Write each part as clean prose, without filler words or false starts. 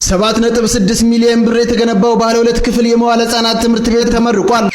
7.6 ሚሊዮን ብር የተገነባው ባለ 2 ክፍል የመዋለ ህጻናት ትምህርት ቤት ተመርቋል።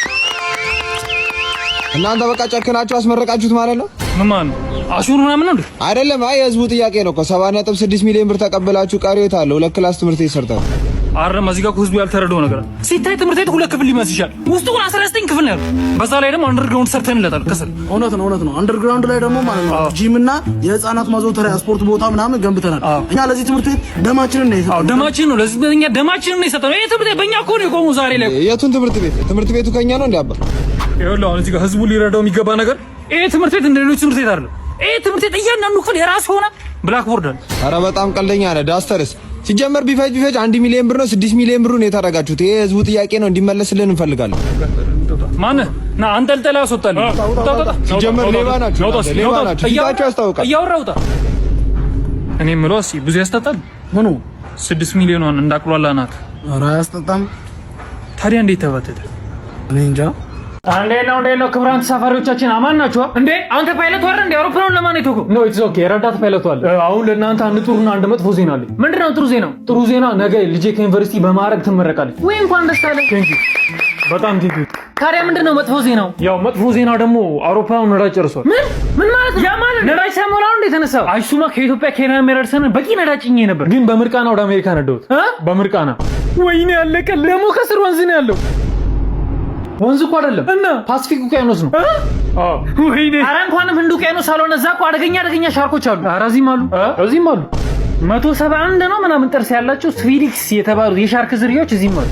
እናንተ በቃ ጨክናችሁ አስመረቃችሁት ማለት ነው? ማን አሹር ምናምን ነው አይደለም። አይ የህዝቡ ጥያቄ ነው እኮ 7.6 ሚሊዮን ብር ተቀበላችሁ ቀሪውት አለ 2 ክላስ ትምህርት ቤት ሰርታችሁ። አረም እዚህ ጋር ህዝቡ ያልተረዳው ነገር ሲታይ ትምህርት ቤት 2 ክፍል ሊመስል ይችላል። ውስጡ 19 ክፍል ነው። በዛ ላይ ደግሞ አንደርግራውንድ ሰርተንለታል ከስር። እውነት ነው። አንደርግራውንድ ላይ ደግሞ ማለት ነው ጂም እና የህፃናት ማዘውተሪያ ስፖርት ቦታ ምናምን ገንብተናል። እኛ ለዚህ ትምህርት ቤት ደማችንን ነው የሰጠነው። ደማችን ነው ለዚህ እኛ ደማችንን ነው የሰጠነው። ይሄ ትምህርት ቤት በእኛ እኮ ነው የቆመው ዛሬ ላይ። የቱን ትምህርት ቤት? ትምህርት ቤቱ ከኛ ነው እንዴ አባ? ይኸውልህ አሁን እዚህ ጋር ህዝቡ ሊረዳው የሚገባ ነገር ይሄ ትምህርት ቤት እንደሌሎች ትምህርት ቤት አይደለም። ይሄ ትምህርት ቤት እያንዳንዱ ክፍል የራሱ ሆነ ብላክቦርድ አለ። ኧረ በጣም ቀልደኛ ነህ። ዳስተርስ ሲጀመር ቢፈጅ 1 ሚሊዮን ብር ነው 6 ሚሊዮን ብሩን የታረጋችሁት። ይሄ ህዝቡ ጥያቄ ነው እንዲመለስልን እንፈልጋለን። ማን ና አንጠልጥላ ያስወጣል። ሲጀመር ሌባ ናችሁ። ፊታችሁ ያስታውቃል። እያወራውታ እኔ የምለው እስኪ ብዙ ያስጠጣል። ምኑ 6 ሚሊዮን እንዳቅሏላ ናት። ኧረ አያስጠጣም። ታዲያ እንዴት ተባተተ? እኔ እንጃ። እንዴ ነው ክብራን ተሳፋሪዎቻችን አማን ናችሁ? እንዴ አንተ ፓይለት ወር እንደ አውሮፕላን ለማን ነው ተኮ? ኖ ኢትስ ኦኬ ረዳት ፓይለት አለ። አሁን ለእናንተ አንድ ጥሩና አንድ መጥፎ ዜና አለ። ምንድነው ጥሩ ዜናው? ጥሩ ዜና ነገ ልጄ ከዩኒቨርሲቲ በማዕረግ ትመረቃለች። ወይ እንኳን ደስ አለህ። ቴንኪው በጣም ቴንኪው። ታዲያ ምንድነው መጥፎ ዜናው? ያው መጥፎ ዜና ደግሞ አውሮፕላኑ ነዳጅ ጨርሷል። ምን ማለት ያ ማለት ነዳጅ ሳይሞላው እንደ ተነሳው አይሱማ ከኢትዮጵያ ኬንያ የሚያደርሰን በቂ ነዳጅ ጭኜ ነበር፣ ግን በምርቃና ወደ አሜሪካ ነዳሁት። በምርቃና ወይኔ ያለቀ ደግሞ ከስር ወንዝ ነው ያለው። ወንዝ እኮ አይደለም እና ፓሲፊክ ውቅያኖስ ነው። ወይኔ ኧረ እንኳንም ህንድ ውቅያኖስ አልሆነ። እዛ እኮ አደገኛ ሻርኮች አሉ። ኧረ እዚህም አሉ 171 ነው ምናምን ጥርስ ያላቸው ስፊንክስ የተባሉ የሻርክ ዝርያዎች እዚህም አሉ።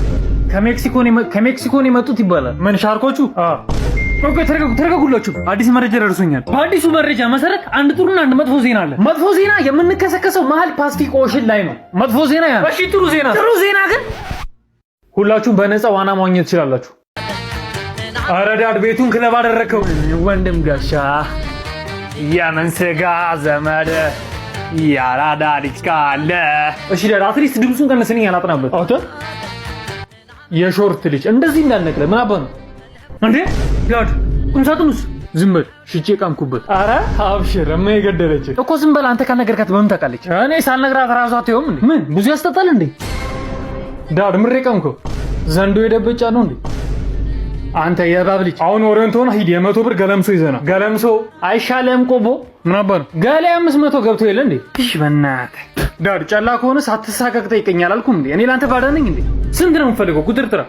ከሜክሲኮ ነው የመጡት ይባላል። ምን ሻርኮቹ? ኦኬ ተረጋጉላችሁ። አዲስ መረጃ ደርሶኛል። በአዲሱ መረጃ መሰረት አንድ ጥሩና አንድ መጥፎ ዜና አለ። መጥፎ ዜና የምንከሰከሰው መሀል ፓሲፊክ ኦሽን ላይ ነው። መጥፎ ዜና ያ። እሺ ጥሩ ዜና ግን ሁላችሁም በነፃ ዋና ማግኘት ትችላላችሁ። አረዳድ ቤቱን ክለብ አደረከው። ወንድም ጋሻ የምን ስጋ ዘመድ ያራዳ ልጅ ካለ። እሺ ዳድ አትሊስት ድምፁን ቀንስልኝ አላጥናበት። አውተ የሾርት ልጅ እንደዚህ እንዳልነቅለ ምን አባ ነው እንዴ? ዳድ ቁምሳጥኑስ ዝም በል ሽጬ ቃምኩበት። አረ አብሽር እማ የገደለች እኮ ዝም በል አንተ ካልነገርካት በምን ታውቃለች? እኔ ሳልነግራት ራሷ አትየውም እንዴ? ምን ብዙ ያስጠጣል እንዴ? ዳድ ምሬ ቃምኩ። ዘንዶ የደበጫ ነው እንዴ? አንተ የባብ ልጅ አሁን ወረንቶና ሂድ 100 ብር ገለምሶ ይዘና። ገለምሶ አይሻለም ቆቦ ምን አባ ነው ጋሌ 500 ገብቶ የለ እንዴ? እሺ በእናትህ ዳድ ጨላ ከሆነ ሳትሳቀቅ ጠይቀኛል አልኩም እንዴ? እኔ ላንተ ባዳ ነኝ እንዴ? ስንት ነው የምፈልገው? ቁጥር ጥራ።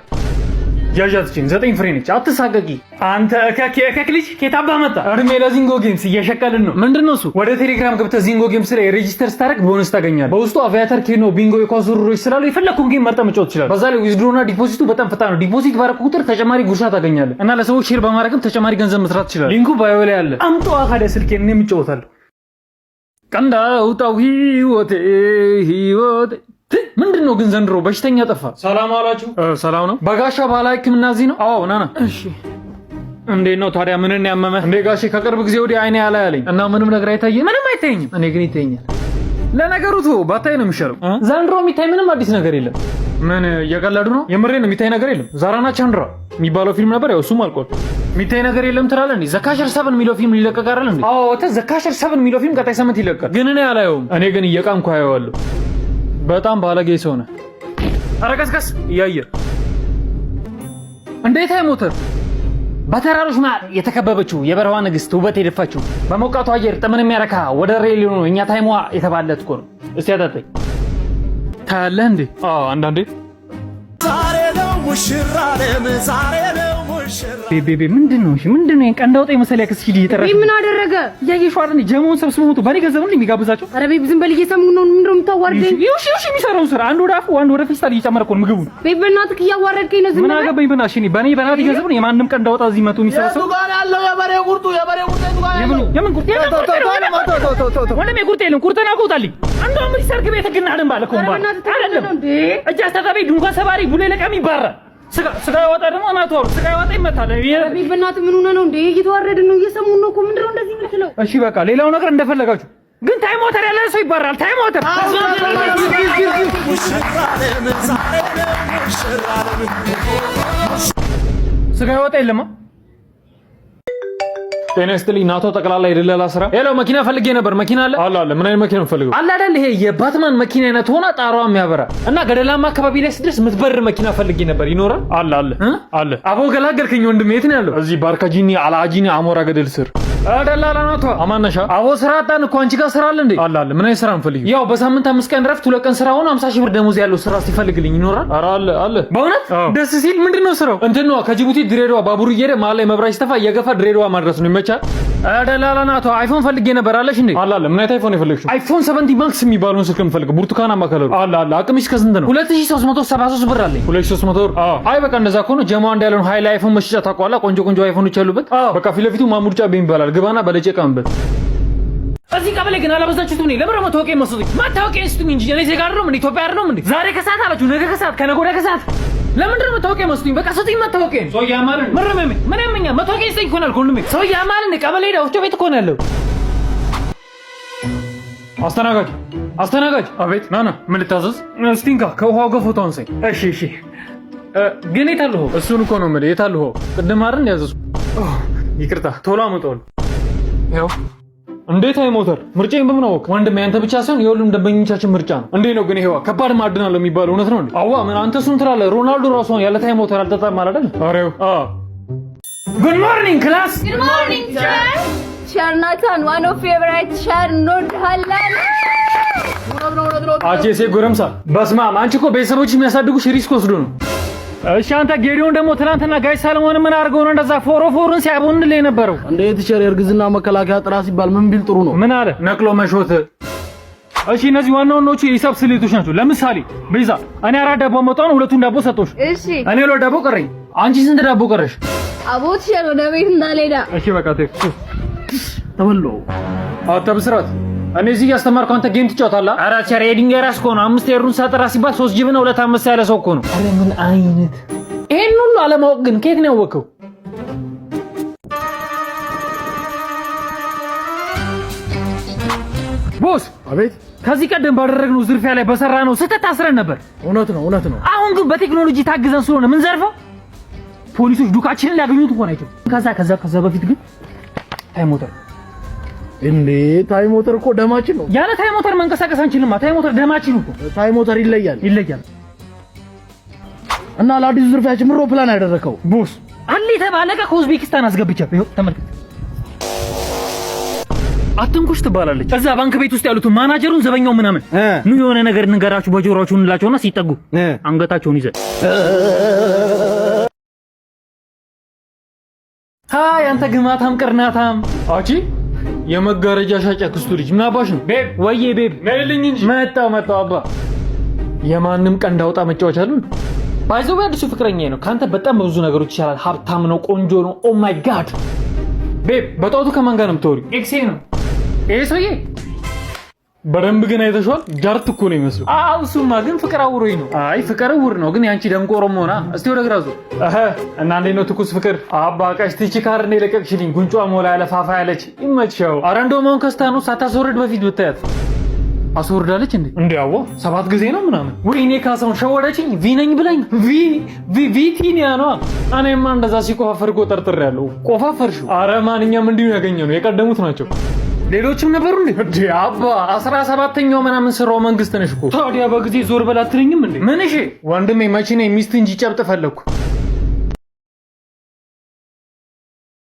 ያዣትችን 9 ፍሬ ነች። አትሳቀቂ አንተ እከክ ልጅ ከታባ መጣ። እድሜ ለዚንጎ ጌምስ እየሸቀልን ነው። ምንድነው እሱ? ወደ ቴሌግራም ገብተህ ዚንጎ ጌምስ ላይ ሬጂስተር ስታደርግ ቦነስ ታገኛለህ። በውስጡ አቪያተር፣ ኬኖ፣ ቢንጎ፣ የኳስ ዙሮች ስላሉ የፈለኩን ጌም መርጠህ መጫወት ትችላለህ። በዛ ላይ ዊዝድሮና ዲፖዚቱ በጣም ፈጣን ነው። ዲፖዚት ባረኩ ቁጥር ተጨማሪ ጉርሻ ታገኛለህ እና ለሰዎች ሼር በማድረግም ተጨማሪ ገንዘብ መስራት ትችላለህ። ሊንኩ ባዮ ላይ አለ። አምጣው አካዳ ስልኬን እኔም እጫወታለሁ። ቀንዳው ታው ህይወቴ ምንድነው ግን ዘንድሮ በሽተኛ ጠፋ። ሰላም አላችሁ? ሰላም ነው። በጋሻ ባህላዊ ሕክምና እዚህ ነው? አዎ ና። እሺ እንዴት ነው ታዲያ? ምንን ያመመህ እንዴ? ጋሼ ከቅርብ ጊዜ ወዲህ አይኔ ያለ ያለኝ እና ምንም ነገር አይታየኝ? ምንም አይታየኝም። እኔ ግን ይታየኛል። ለነገሩ ባታይ ነው የሚሻለው። ዘንድሮ የሚታይ ምንም አዲስ ነገር የለም። ምን እየቀለዱ ነው? የምሬን የሚታይ ነገር የለም። ዛራና ቻንድራ የሚባለው ፊልም ነበር፣ ያው እሱም አልቋል። የሚታይ ነገር የለም ትላለህ እንዴ? ዘካሸር 7 የሚለው ፊልም ሊለቀቅ አይደል እንዴ? አዎ ዘካሸር 7 የሚለው ፊልም ቀጣይ ሳምንት ይለቀቃል። ግን እኔ አላየውም። እኔ ግን እየቃምኩ አየዋለሁ። በጣም ባለጌ ሰው ነህ። ኧረ ቀስቀስ እያየ እንዴት አይሞተር በተራሮች መሃል የተከበበችው የበረሃዋ ንግስት ውበት የደፋችው በሞቃቱ አየር ጥምን የሚያረካ ወደ ሬል ነው እኛ ታይሟ የተባለት እኮ ነው። እስቲ አጣጣይ ታያለህ እንዴ? አዎ አንዳንዴ ዛሬ ነው ሙሽራ ዛሬ ነው ሙሽራ ቤቤ ምንድነው? እሺ ምንድነው? ቀንዳውጣ የመሰለ ያክስ ሂድ እየጠራሽ ምን አደረገ? ያየሽው አይደል? ጀሞን ሰብስበው ሞቱ በኔ ገንዘብ ነው የሚጋብዛቸው። ኧረ ቤቢ ዝም በል እየሰሙ ነው። ምንድነው የምታዋርደኝ? ይውሽ የሚሰራው ስራ አንድ ወደ አፉ አንድ ወደ ፌስታል እየጨመረ እኮ ነው ምግቡ። ቤቢ በእናትህ እያዋረድከኝ ነው። ዝም ምን አገባኝ በእናትሽ። እኔ በኔ በእናትህ ገንዘብ ነው የማንም ቀንዳውጣ እዚህ መቶ የሚሰበሰው። ጋር ያለው የበሬ ቁርጡ የምን ቁርጥ ወንድሜ ቁርጥ የለም። ቁርጥና ቆውጣልኝ አንዱ አምሪ ሰርግ ቤት ግን አደም ባለከው አይደለም እጅ አስተጋቢ ድንኳን ሰባሪ ቡሌ ለቀም ይባራል። ስጋ ያወጣ ደግሞ አናቱ ስጋ ያወጣ ይመታል። ቤቢ በእናትህ ምን ሆነ ነው እንዴ? እየተዋረድን ነው። እየሰሙን ነው እኮ ምንድነው እንደዚህ የምትለው? እሺ በቃ ሌላው ነገር እንደፈለጋችሁ ግን ታይም ሞተር ያለ ሰው ይባራል። ታይም ሞተር ስጋ ያወጣ የለማ ጤና ይስጥልኝ ናቶ ጠቅላላ የደላላ ስራ። ሄሎ መኪና ፈልጌ ነበር። መኪና አለ? አለ። ምን አይነት መኪና ነው ፈልገው? አለ አይደል ይሄ የባትማን መኪና አይነት ሆና ጣራዋ የሚያበራ እና ገደላማ አካባቢ ላይ ስድረስ ምትበር መኪና ፈልጌ ነበር። ይኖራል? አለ። አቦ ገላገልከኝ ወንድሜ። የት ነው ያለው? እዚህ ባርካጂኒ አላጂኒ አሞራ ገደል ስር ደላላ ናቶ። አማናሻ አቦ ስራ አጣን እኮ አንቺ ጋር ስራ አለ እንዴ? አለ። ምን አይነት ስራ እንፈልግ? ያው በሳምንት 5 ቀን ረፍት 2 ቀን ስራ ሆኖ 50 ሺህ ብር ደሞዝ ያለው ስራ ሲፈልግልኝ ይኖራል? ኧረ አለ። በእውነት ደስ ሲል ምንድነው ስራው? እንትን ነው ከጅቡቲ ድሬዳዋ ባቡር እየሄደ መሀል ላይ መብራት ሲጠፋ እየገፋ ድሬዳዋ ማድረስ ነው። ይመቻል? ደላላ ናቶ። አይፎን ፈልጌ ነበር። አለሽ እንዴ? አለ። ምን አይነት አይፎን የፈለግሽው? አይፎን 70 ማክስ የሚባለውን ስልክ የምፈልገው ብርቱካናማ ከለሩ። አለ። አቅምሽ ከስንት ነው? 2373 ብር አለኝ። 2300 ብር? አይ በቃ እንደዛ ከሆነ ጀማው እንዳለውን ሃይል አይፎን መሸጫ ታውቀዋለህ? ቆንጆ አይፎኖች ያሉበት በቃ ፊት ለፊቱ ማሙድ ጫቤ ይባላል። ግባና በለጨ ቀምበት። እዚህ ቀበሌ ግን አላበዛችሁት ነው? ለምን መታወቂያ መስጡኝ? መታወቂያ ስጡኝ እንጂ እኔ ዜጋ አይደለም እንዴ? ኢትዮጵያ አይደለም እንዴ? ዛሬ ከሰዓት አላችሁ፣ ነገ ከሰዓት፣ ከነገ ወዲያ ከሰዓት ለምንድን ነው መታወቂያ መስጡኝ? በቃ ስጡኝ መታወቂያ። ሰው ያማልን ምን ያመኛ? መታወቂያ ስጡኝ እኮ ነው ያልኩህ። ሁሉም ሰው ያማልን ቀበሌ ሄዳ ወፍጮ ቤት እኮ ነው ያለው። አስተናጋጅ። አቤት። ናና ምን ልታዘዝ? እስቲንካ ከውሃው ጋር ፎቶ አንሳኝ። እሺ። ግን የት አለሁ? እሱን እኮ ነው የምልህ። የት አለሁ? ቅድም አይደል ያዘዝኩ? ይቅርታ ቶሎ አመጣው። ያው እንዴት አይ ሞተር ምርጫዬን በምን አወቅ? ወንድሜ አንተ ብቻ ሳይሆን የሁሉም ደንበኞቻችን ምርጫ ነው። እንዴት ነው ግን ይሄዋ ከባድ ማዕድን አለው የሚባለው እውነት ነው እንዴ? አዋ ምን አንተ እሱን ትላለህ? ሮናልዶ ራሱ ያለ ታይ ሞተር አልጠጣም አይደል? አሬው ጉድ ሞርኒንግ ክላስ። ጉድ ሞርኒንግ ሰር። ሸርናታን ዋን ኦፍ ፌቨራይት ሸርኖድ ሃላል አጄ ሴ ጎረምሳ በስማ አንቺ እኮ ቤተሰቦችሽ የሚያሳድጉሽ ሪስክ ወስዶ ነው። እሺ አንተ ጌዲዮን ደግሞ ትናንትና ጋይ ሳልሞን ምን አድርገው ነው እንደዛ ፎሮፎርን ሲያቦንልህ የነበረው? እንደ ቲቸር የእርግዝና መከላከያ ጥራ ሲባል ምን ቢል ጥሩ ነው? ምን አለ? ነቅሎ መሾት። እሺ እነዚህ ዋናዎቹ የሂሳብ ስሌቶች ናቸው። ለምሳሌ ቤዛ እኔ 4 ዳቦ አመጣሁ ነው 2 ዳቦ ሰጠሁሽ። እሺ እኔ 2 ዳቦ ቀረኝ። አንቺ ስንት ዳቦ ቀረሽ? አቦት ሸር ወደ ቤት እንዳልሄዳ። እሺ በቃ ተበሎ አታብስራት። እኔ እዚህ ያስተማርኩ አንተ ጌም ትጫወታለህ? ኧረ ቸር የድንጋይ ራስ እኮ ነው። 5 የሩን ሳጠራ ሲባል 3 ጅብና 2 5 ያለ ሰው እኮ ነው። ኧረ ምን አይነት ይሄን ሁሉ አለማወቅ ግን ከየት ነው ያወቀው? ቦስ። አቤት። ከዚህ ቀደም ባደረግነው ዝርፊያ ላይ በሰራነው ስህተት ታስረን ነበር። እውነት ነው። አሁን ግን በቴክኖሎጂ ታግዘን ስለሆነ ምን ዘርፈው ፖሊሶች ዱካችንን ሊያገኙት እንኳን አይችሉም። ከዛ በፊት ግን ታይ ሞተር እንዴ ታይ ሞተር እኮ ደማችን ነው። ያለ ታይ ሞተር መንቀሳቀስ አንችልም። ታይ ሞተር ደማችን እኮ። ታይ ሞተር ይለያል። እና ለአዲሱ ዝርፊያችን ምን ፕላን ያደረከው? ቦስ አለ የተባለ ከኡዝቤኪስታን አስገብቻለሁ። ይኸው ተመልከት። አትንኩሽ ትባላለች። እዛ ባንክ ቤት ውስጥ ያሉት ማናጀሩን ዘበኛው ምናምን ኑ የሆነ ነገር እንገራችሁ በጆሮአችሁ እንላቸውና ሲጠጉ አንገታቸውን ይዘን ሃይ አንተ ግማታም ቅርናታም አቺ የመጋረጃ ሻጭ አክስቱ ልጅ ምን አባሽ ነው? ቤብ ወዬ ቤብ ነልልኝ እንጂ መጣው አባ የማንም ቀንድ አውጣ መጫወቻ አሉ። ባይዘው አዲሱ ፍቅረኛዬ ነው። ካንተ በጣም በብዙ ነገሮች ይሻላል። ሀብታም ነው፣ ቆንጆ ነው። ኦ ማይ ጋድ ቤብ በጣውቱ ከማን ጋር ነው የምትወሪው? ኤክሴ ነው ይሄ ሰውዬ። በደንብ ግን አይተሽዋል? ጃርት እኮ ነው የሚመስለው። አው እሱማ ግን ፍቅር አውሮኝ ነው። አይ ፍቅር ውር ነው ግን ያንቺ ደንቆሮ ሆና። እስቲ ወደ ግራዙ እና እንዴት ነው ትኩስ ፍቅር? አባ ቀሽቲቺ ካር ነው ለቀቅሽልኝ። ጉንጯ ሞላ ያለ ፋፋ ያለች ይመችው። አረ እንደውም አሁን ከስታ ነው ሳታስወርድ በፊት ብታያት አስወርዳለች እንዴ? እንዴ 7 ጊዜ ነው ምናምን። ወይኔ ካሳውን ሸወደችኝ። ቪነኝ ብለኝ ቪቲኒያ ነው። እኔማ እንደዛ ሲቆፋፈር እኮ ጠርጥሬያለሁ። ቆፋፈርሽው? አረ ማንኛም እንዲሁ ያገኘነው የቀደሙት ናቸው። ሌሎችም ነበሩ እንዴ? አባ 17ኛው ምናምን ስራው መንግስት ነሽ እኮ። ታዲያ በጊዜ ዞር በላ አትለኝም እንዴ? ምን እሺ ወንድሜ መቼ ነው ሚስት እንጂ ጨብጥ ፈለኩ።